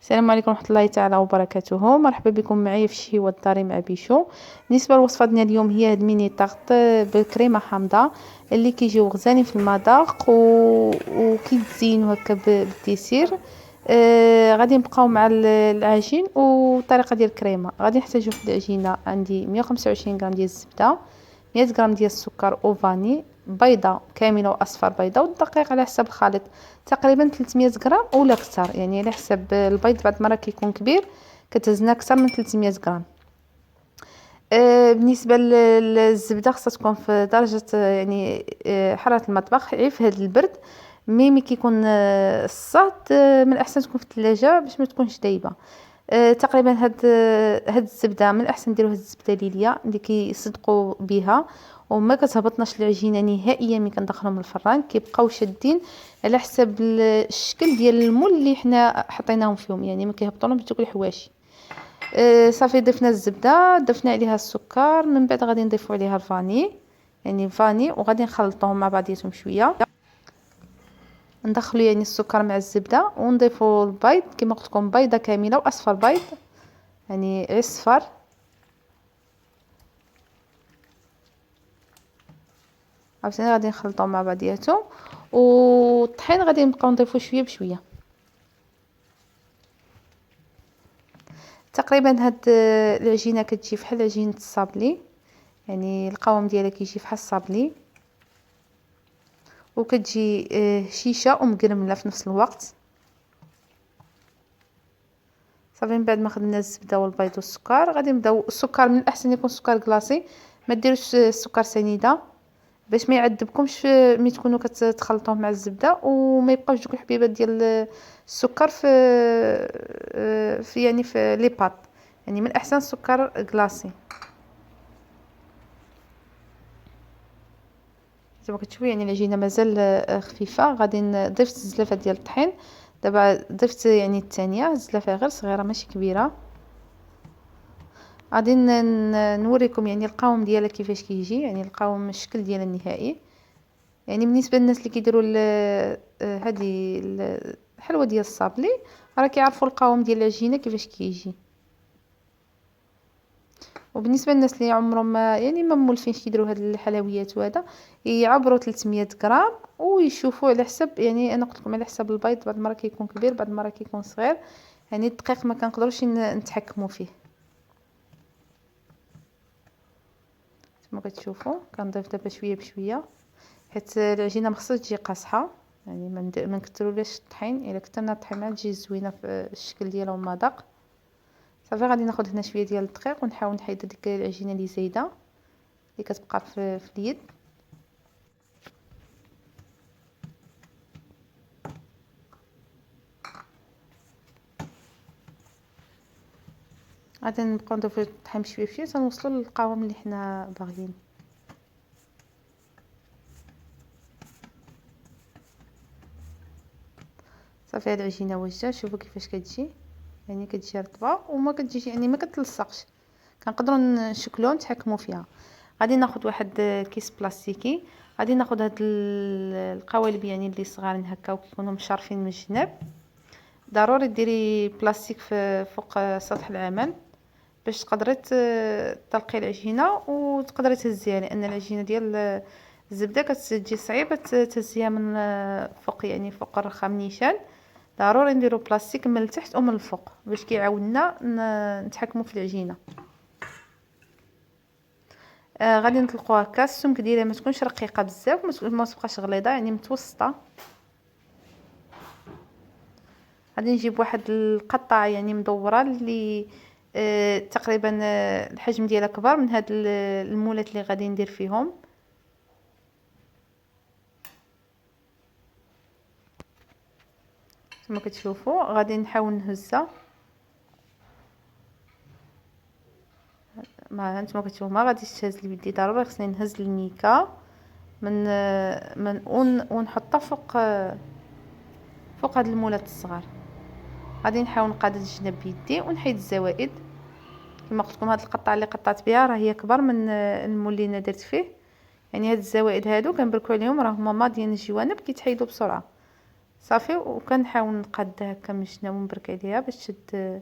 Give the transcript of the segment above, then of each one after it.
السلام عليكم ورحمة الله تعالى وبركاته. مرحبا بكم معايا في الشهي والداري مع بيشو. بالنسبة للوصفة ديالنا اليوم هي هاد ميني طاغط بالكريمة حامضة اللي كيجيو غزالين في المذاق وكيتزينوا هكا بالديسير. غادي نبقاو مع العجين والطريقة ديال الكريمة. غادي نحتاجو في العجينة عندي 125 غرام ديال الزبدة، 100 غرام ديال السكر وفاني، بيضة كاملة واصفر بيضة، والدقيق على حسب الخليط تقريبا 300 غرام ولا اكثر، يعني على حسب البيض بعض المرات كيكون كبير كتهزنا اكثر من 300 غرام. بالنسبه للزبده خاصها تكون في درجه يعني حراره المطبخ عي في هذا البرد. مي كيكون الصاد من الاحسن تكون في الثلاجه باش ما تكونش دايبه. تقريبا هاد الزبده من الاحسن نديرو هاد الزبده ليليا اللي كيصدقوا بها وما كتهبطناش العجينه نهائيا. ملي كندخلهم الفران كيبقاو شادين على حسب الشكل ديال المول اللي حنا حطيناهم فيهم، يعني ما كيهبطولهمش دوك الحواشي. صافي ضفنا الزبده، ضفنا عليها السكر، من بعد غادي نضيفو عليها الفاني، يعني فاني، وغادي نخلطوهم مع بعضياتهم شويه. ندخلو يعني السكر مع الزبده ونضيفو البيض كما قلت لكم، بيضه كامله واصفر بيض يعني عصفر. عاوتاني غادي نخلطوهم مع بعضياتهم، والطحين غادي نبقاو نضيفو شويه بشويه. تقريبا هاد العجينه كتجي فحال عجينه الصابلي، يعني القوام ديالها كيجي فحال الصابلي، وكتجي هشيشه ومقرمله في نفس الوقت. صافي من بعد ما خدنا الزبده والبيض والسكر غادي نبداو. السكر من الاحسن يكون سكر كلاصي، ما ديروش السكر سنيده باش ما يعذبكمش ملي تكونوا كتخلطوه مع الزبده، وما يبقاوش دوك الحبيبات ديال السكر في يعني في لي باط. يعني من الاحسن السكر كلاصي. زعما كتشوفوا يعني العجينه مازال خفيفه. غادي نضيف الزلافه ديال الطحين. دابا ضفت يعني الثانيه الزلافه غير صغيره ماشي كبيره. غادي نوريكم يعني القوام ديالها كيفاش كيجي، يعني القوام الشكل ديالها النهائي. يعني بالنسبه للناس اللي كيديروا هذه الحلوه ديال الصابلي راه كيعرفوا القوام ديال العجينه كيفاش كيجي. وبالنسبه للناس اللي عمرهم ما مولفينش يديروا هاد الحلويات وهذا، يعبروا 300 غرام ويشوفوا على حسب، يعني انا قلت لكم على حسب البيض، بعض المرات كيكون كبير بعض المرات كيكون صغير، يعني الدقيق ما كنقدروش نتحكموا فيه. كما كتشوفوا كنضيف دابا شويه بشويه حيت العجينه ما خصهاش تجي قاصحه، يعني ما نكثرولهاش الطحين. الا كثرنا الطحين ما تجي زوينه في الشكل ديالها والمذاق. صافي غادي ناخذ هنا شويه ديال الدقيق ونحاول نحيد ديك العجينه اللي زايده اللي كتبقى في اليد. غادي نبقاو نضيفو الطحين بشويه بشويه تنوصلوا للقوام اللي حنا باغيين. صافي هاد العجينه واجده، شوفوا كيفاش كتجي، يعني كتجي رطبه وما كتجيش يعني ما كتلصقش، كنقدروا نشكلوها نتحكموا فيها. غادي ناخذ واحد كيس بلاستيكي، غادي ناخذ هاد القوالب يعني اللي صغارين هكا وكيكونوا مشرفين من الجناب. ضروري ديري بلاستيك في فوق سطح العمل باش تقدري تطلقي العجينه وتقدري تهزيها، لان العجينه ديال الزبده كتجي صعيبه تهزيها من فوق، يعني فوق الرخام نيشان. ضروري نديرو بلاستيك من التحت ومن الفوق باش كيعاوننا نتحكموا في العجينه. غادي نطلقوها هكا. السمك ديالها ما تكونش رقيقه بزاف ما تبقاش غليظه، يعني متوسطه. غادي نجيب واحد القطعه يعني مدوره اللي تقريبا الحجم ديالها كبر من هاد المولات اللي غادي ندير فيهم. كما كتشوفوا غادي نحاول نهزها. ما انتما كتشوفوا ما غاديش تهز لي بيدي، ضروري خصني نهز الميكا من ونحطها فوق هاد المولات الصغار. غادي نحاول نقادد الجناب بيدي ونحيد الزوائد. كما قلت لكم هاد القطعه اللي قطعت بها راه هي كبر من المول اللي انا درت فيه، يعني هاد الزوائد هادو كنبركو عليهم راه هما ماضيين الجوانب كيتحيدوا بسرعه. صافي. وكنحاول نقاد هكا من الجناب ونبرك عليها باش تشد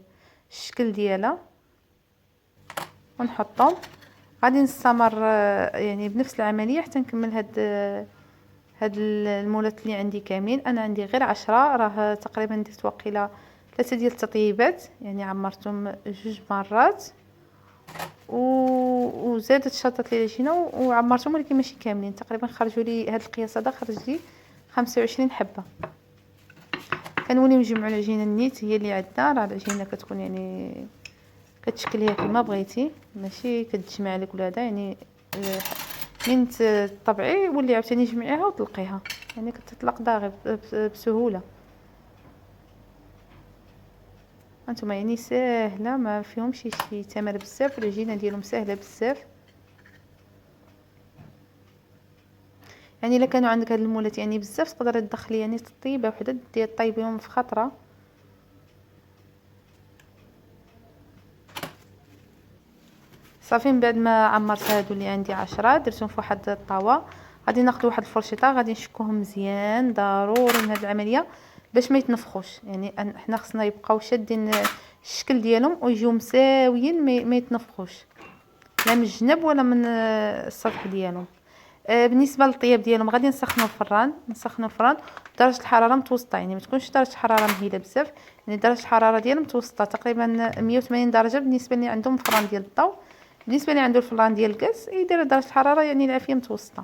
الشكل ديالها ونحطهم. غادي نستمر يعني بنفس العمليه حتى نكمل هاد المولات اللي عندي كاملين. انا عندي غير 10، راه تقريبا درت واقيلا 3 ديال التطييبات، يعني عمرتهم 2 مرات وزادت الشطات اللي لجينا وعمرتهم، ولكن ماشي كاملين. تقريبا خرجوا لي هاد القياس هذا خرج لي 25 حبه. كنولي نجمعوا العجينه النيت هي اللي عندنا. راه العجينه كتكون يعني كتشكليها كما بغيتي، ماشي كتجمع لك ولا هذا. يعني من طبعي ولي عاوتاني جمعيها وطلقيها، يعني كتطلق داغي بسهوله. هانتوما يعني ساهله، ما فيهمش شي تمر بزاف، العجينه ديالهم ساهله بزاف. يعني الا كانوا عندك هاد المولات يعني بزاف تقدري تدخلي يعني طيبه وحده ديال طيبيهم في خطره. صافي من بعد ما عمرت هادو اللي عندي 10 درتهم في واحد الطاوه. غادي ناخذ واحد الفرشيطه غادي نشكوهم مزيان ضروري من هاد العمليه باش ما يتنفخوش. يعني حنا خصنا يبقاو شادين الشكل ديالهم ويجيو مساويين، ما يتنفخوش لا من الجنب ولا من السطح ديالهم. بالنسبه للطياب ديالهم غادي نسخنوا الفران درجه الحراره متوسطه، يعني ما تكونش درجه الحراره مهيله بزاف، يعني درجه الحراره ديالهم متوسطه تقريبا 180 درجه بالنسبه اللي عندهم الفران ديال الضو. بالنسبه اللي عنده الفران ديال الكاس يدير درجه الحراره يعني العافيه متوسطه.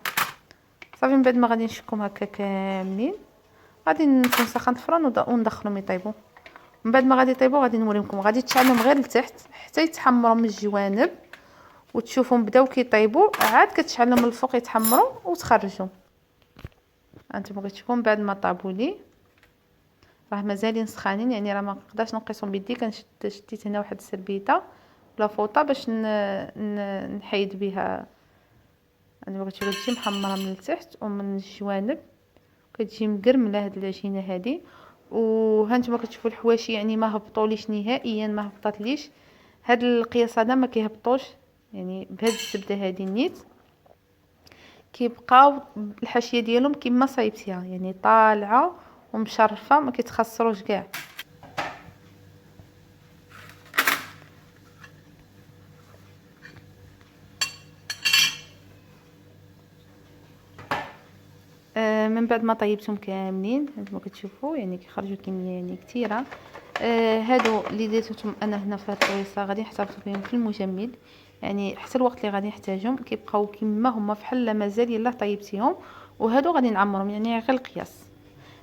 صافي من بعد ما غادي نشكهم هكا كاملين غادي نسخن الفران وندخلهم يطيبوا. من بعد ما غادي يطيبوا غادي نوريكم، غادي تشعلهم غير لتحت حتى يتحمروا من الجوانب وتشوفهم بداو كيطيبوا، عاد كتشعلهم من الفوق يتحمروا وتخرجوا. انتم كتشوفوا من بعد ما طابوا لي راه مازالين سخانين، يعني راه ما نقدرش نقيسهم بيدي. شديت هنا واحد السربيته ولا فوطه باش نحيد بها. انا بغيت تجي محمره من التحت ومن الجوانب، كتجي مقرمله هاد العجينه هادي. وهانتوما كتشوفوا الحواشي يعني ما هبطوليش نهائيا، ما هبطاتليش. هاد القياس هذا ما كيهبطوش، يعني بهاد الزبده هادي نيت كيبقاو الحاشيه ديالهم كما صايبتيها، يعني طالعه ومشرفه ما كيتخسروش كاع. من بعد ما طيبتهم كاملين هانتوما كتشوفوا يعني كيخرجوا كميه يعني كثيره. هادو اللي درتهم انا هنا في هاد الطويصه غادي نحتفظ بهم في المجمد، يعني حتى الوقت اللي غادي نحتاجهم كيبقاو كما هما فحال مازال يلاه طيبتيهم. وهادو غادي نعمرهم يعني غير القياس.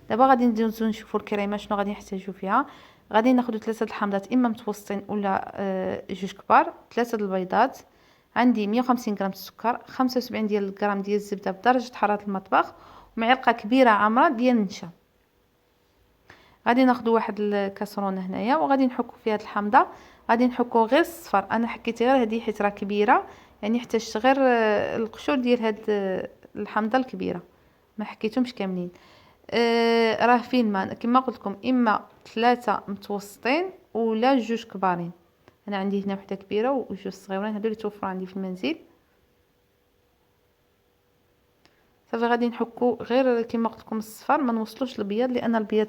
دابا غادي ندوزو نشوفوا الكريمه شنو غادي نحتاجو فيها. غادي ناخذ 3 الحامضات اما متوسطين ولا 2 كبار، 3 البيضات، عندي 150 غرام السكر، 75 ديال الغرام ديال الزبده بدرجه حراره المطبخ، ومعلقه كبيره عامره ديال النشا. غادي ناخذ واحد الكاسرونه هنايا وغادي نحكو فيها الحامضه. غادي نحكو غير الصفر، انا حكيت غير هذه حيت راه كبيره، يعني احتاجت غير القشور ديال هاد الحامضه الكبيره، ما حكيتهمش كاملين. راه فيه الماء كما قلت لكم، اما 3 متوسطين ولا 2 كبارين. انا عندي هنا وحده كبيره وجوج صغيورين، هادو اللي توفروا عندي في المنزل. صافي غادي نحكو غير كما قلت لكم الصفر، ما نوصلوش البياض لان البياض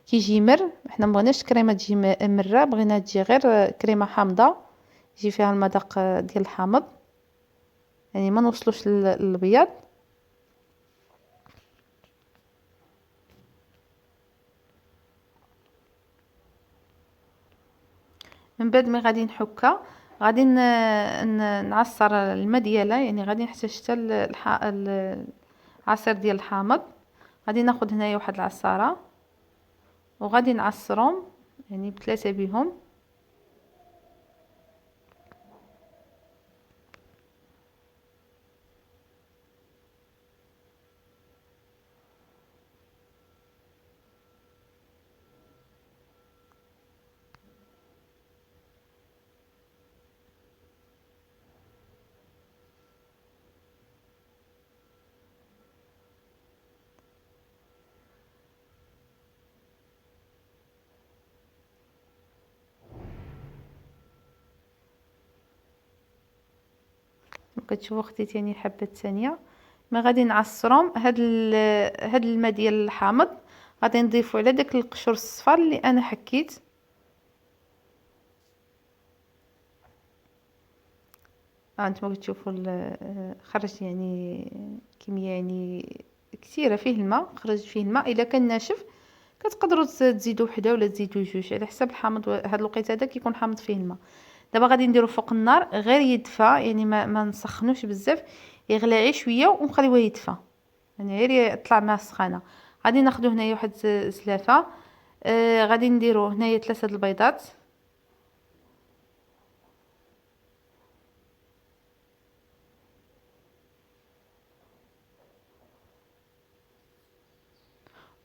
كيجي مر. حنا ما بغيناش الكريمه تجي مره، بغينا تجي غير كريمه حامضه يجي فيها المذاق ديال الحامض، يعني ما نوصلوش للبياض. من بعد ما غادي نحكها غادي نعصر الماء ديالها، يعني غادي نحتاج حتى العصير ديال الحامض. غادي ناخذ هنايا واحد العصاره وغادي نعصرهم يعني بثلاثه بهم. كتشوفوا خديت يعني حبه ثانيه ما غادي نعصرهم. هاد الماء ديال الحامض غادي نضيفو على داك القشور الصفار اللي انا حكيت. نتوما كتشوفوا خرج يعني كميه يعني كثيره فيه الماء، خرج فيه الماء. الا كان ناشف كتقدروا تزيدوا وحده ولا تزيدوا جوج على حسب الحامض. هذا الوقيته هذا كيكون حامض فيه الماء. دابا غادي نديرو فوق النار غير يدفى، يعني ما نسخنوش بزاف، يغلى غير شويه ونخليوه يدفى، يعني غير يطلع مع السخانه. غادي ناخذ هنايا واحد زلافه. غادي نديرو هنايا 3 البيضات.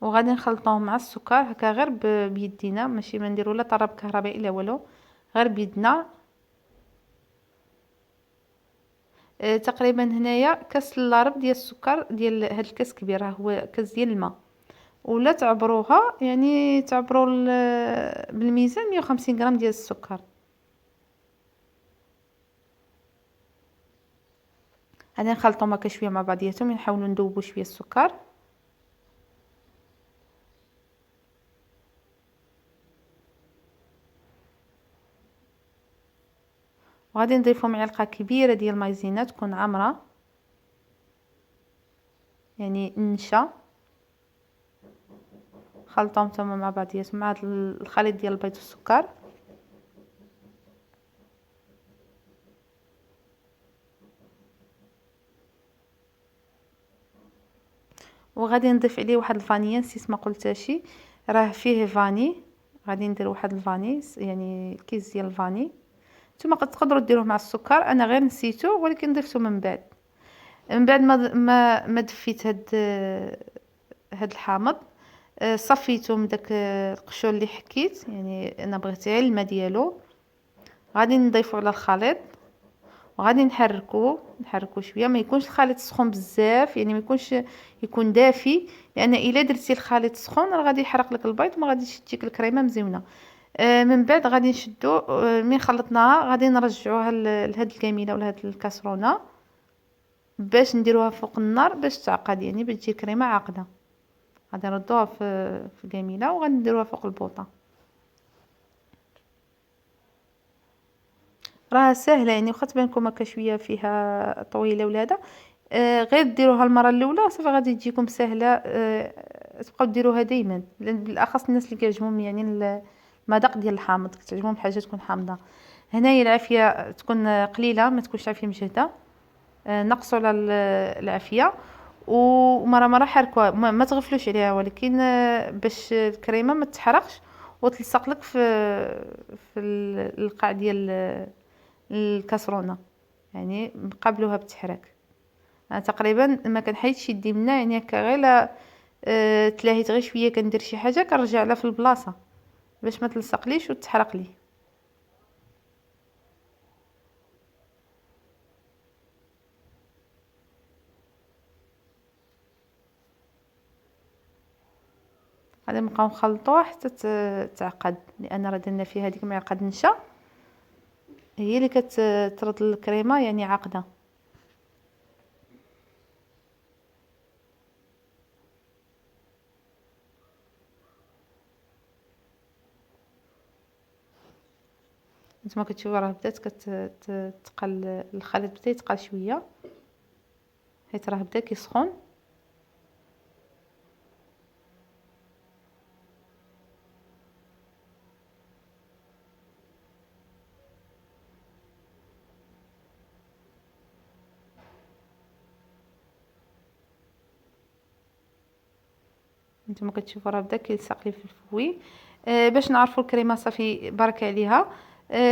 وغادي نخلطوهم مع السكر هكا غير بيدينا، ماشي ما نديرو لا طراب كهربائي لا والو، غير بيدنا. تقريبا هنايا كاس الا ربع ديال السكر، ديال هاد الكاس كبير راه هو كاس ديال الماء. ولا تعبروها يعني تعبروا بالميزان 150 غرام ديال السكر. غادي نخلطهم هكا شويه مع بعضياتهم، نحاولوا نذوبوا شويه السكر. وغادي نضيفوا معلقه كبيره ديال مايزينا تكون عامره، يعني نشا. خلطهم تما مع بعضياتهم مع هاد الخليط ديال البيض والسكر. وغادي نضيف عليه واحد الفانيا، نسيت ما قلتهاشي، راه فيه فاني. غادي ندير واحد الفاني، يعني كيس ديال الفاني. نتوما تقدروا ديروه مع السكر، انا غير نسيتو ولكن ضفته من بعد. من بعد ما دفيت هاد الحامض، صفيته من داك القشور اللي حكيت، يعني انا بغيت غير الماء ديالو. غادي نضيفو على الخليط وغادي نحركو شويه. ما يكونش الخليط سخون بزاف، يعني ما يكونش، يكون دافي، لان الا درتي الخليط سخون راه غادي يحرق لك البيض، ما غاديش تجيك الكريمه مزيونه. من بعد غادي نشدو، من خلطناها غادي نرجعوها لهاد الكميله ولا هاد الكاسرونه باش نديروها فوق النار باش تعقد، يعني باش تجي كريمه عاقده. غادي نردوها في كميله وغادي نديروها فوق البوطه. راه ساهله، يعني واخا تبان لكم هكا شويه فيها طويله ولا هذا، غير ديروها المره الاولى صافي غادي تجيكم سهله. تبقاو ديروها دائما، بالاخص الناس اللي كيعجبهم يعني المذاق ديال الحامض، كتعجبهم الحاجه تكون حامضه. هنايا العافيه تكون قليله، ما تكونش عافيه مجهده. نقصوا على العافيه، ومره مره حركوها، ما تغفلوش عليها، ولكن باش الكريمه ما تحرقش وتلصق لك في القاع ديال الكاسرونه، يعني قابلوها بالتحراك. انا تقريبا ما كنحيدش يدي منها، يعني هكا غير تلاهيت غير شويه كندير شي حاجه كنرجع لها في البلاصه باش ما تلصقليش وتحرق لي. غادي نبقاو نخلطوه حتى تعقد، لان راه درنا فيها هذيك معلقه نشا هي اللي كترد الكريمه يعني عاقده. نتوما كتشوفوا راه بدات كتقل، الخليط بدا يتقل شويه حيت راه بدا كيسخن. نتوما كتشوفوا راه بدا كيلصق لي في الفوي. باش نعرفوا الكريمه صافي بارك عليها،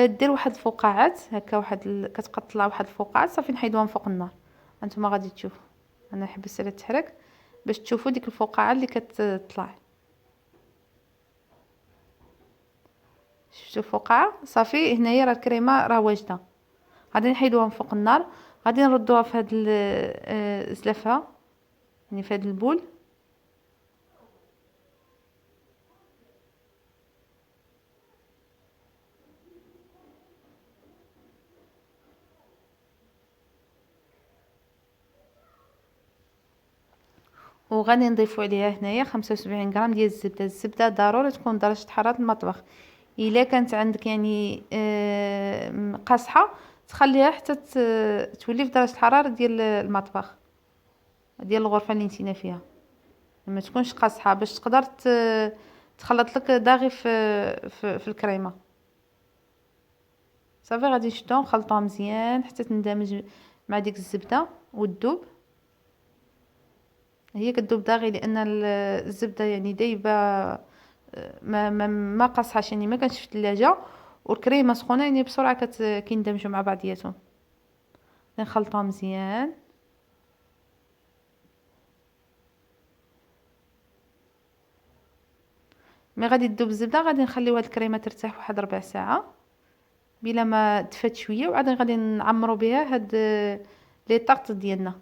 دير واحد الفقاعات هكا، كتبقى تطلع واحد الفقاعات صافي نحيدوها من فوق النار. هانتوما غادي تشوفوا، انا حبست على التحرك باش تشوفوا ديك الفقاعه اللي كتطلع. شفتوا الفقاعه صافي، هنايا راه الكريمه راه واجده. غادي نحيدوها من فوق النار، غادي نردوها في هاد الزلافه، يعني في هاد البول. وغادي نضيفو عليها هنايا 75 غرام ديال الزبده. الزبده ضروري تكون درجه حراره المطبخ. الا كانت عندك يعني قاصحه، تخليها حتى تولي في درجه الحراره ديال المطبخ، ديال الغرفه اللي نتينا فيها، ما تكونش قاصحه باش تقدر تخلط لك داغي في الكريمه. صافي غادي نشدو نخلطوها مزيان حتى تندمج مع ديك الزبده وتذوب. هي كتذوب داغي لان الزبده يعني دايبه، ما قاصحاش، يعني ما كانش في الثلاجه، والكريمه سخونه يعني بسرعه كيندمجوا مع بعضياتهم. نخلطوها مزيان. مي غادي تذوب الزبده، غادي نخليو هاد الكريمه ترتاح واحد ربع ساعه بلا ما دفات شويه، وعاد غادي نعمروا بها هاد لي طارط ديالنا.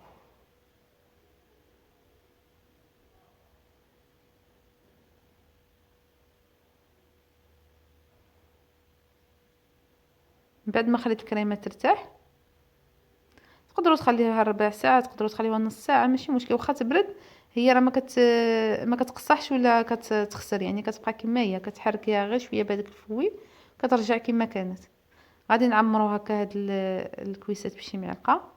من بعد ما خليت الكريمه ترتاح، تقدروا تخليوها ربع ساعه، تقدروا تخليوها نص ساعه، ماشي مشكل. واخا تبرد هي راه ما كتقصحش ولا كتخسر، يعني كتبقى كما هي، كتحركيها غير شويه بهذاك الفوي كترجع كما كانت. غادي نعمروا هكا هاد الكويسات بشي معلقه.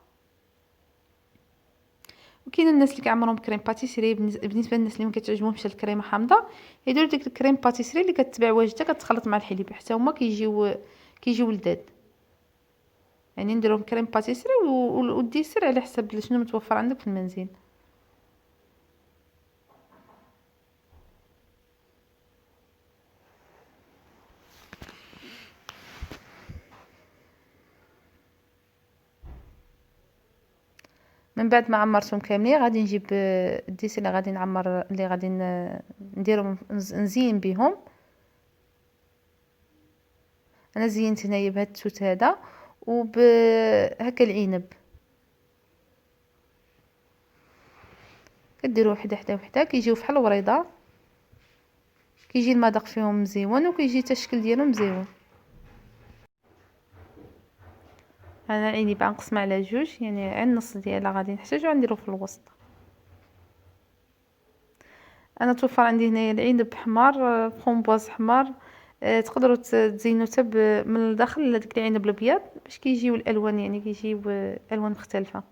وكاين الناس اللي كيعمروهم بكريم باتيسري. بالنسبه للناس اللي ما كتعجبهمش الكريمه حامضه، يديروا ديك الكريم باتيسري اللي كتباع واجده كتخلط مع الحليب، حتى هما كيجيو لذاذ. يعني نديرهم كريم باتيسري والديسير على حسب شنو متوفر عندك في المنزل. من بعد ما عمرتهم كاملين، غادي نجيب الديسير اللي غادي نعمر، اللي غادي نديرهم نزين بهم. انا زينت هنايا بهذا التوت هذا هكا العنب، كديروا وحده حدا وحده كيجيو فحال الوريضه، كيجي المذاق فيهم مزيون وكيجي حتى الشكل ديالهم مزيون. انا العنب غنقسم على جوج، يعني على النص ديالها غادي نحتاجو نديرو في الوسط. انا توفر عندي هنايا العنب حمار، فرومبواز حمار. تقدروا تزينوا حتى من الداخل هذاك العنب الابيض باش كيجيو الالوان، يعني كيجيو الوان مختلفه.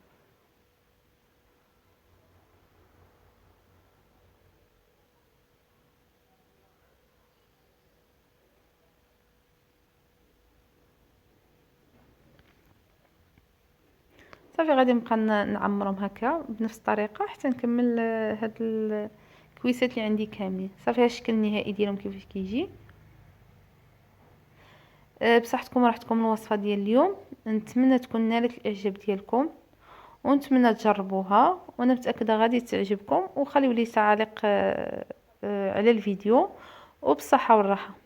صافي غادي نبقى نعمرهم هكا بنفس الطريقه حتى نكمل هاد الكويسات اللي عندي كاملين. صافي ها الشكل النهائي ديالهم كيفاش كيجي. بصحتكم وراحتكم الوصفه ديال اليوم، نتمنى تكون نالت الاعجاب ديالكم، ونتمنى تجربوها، وانا متاكده غادي تعجبكم. وخليوا لي تعاليق على الفيديو، وبالصحه والراحه.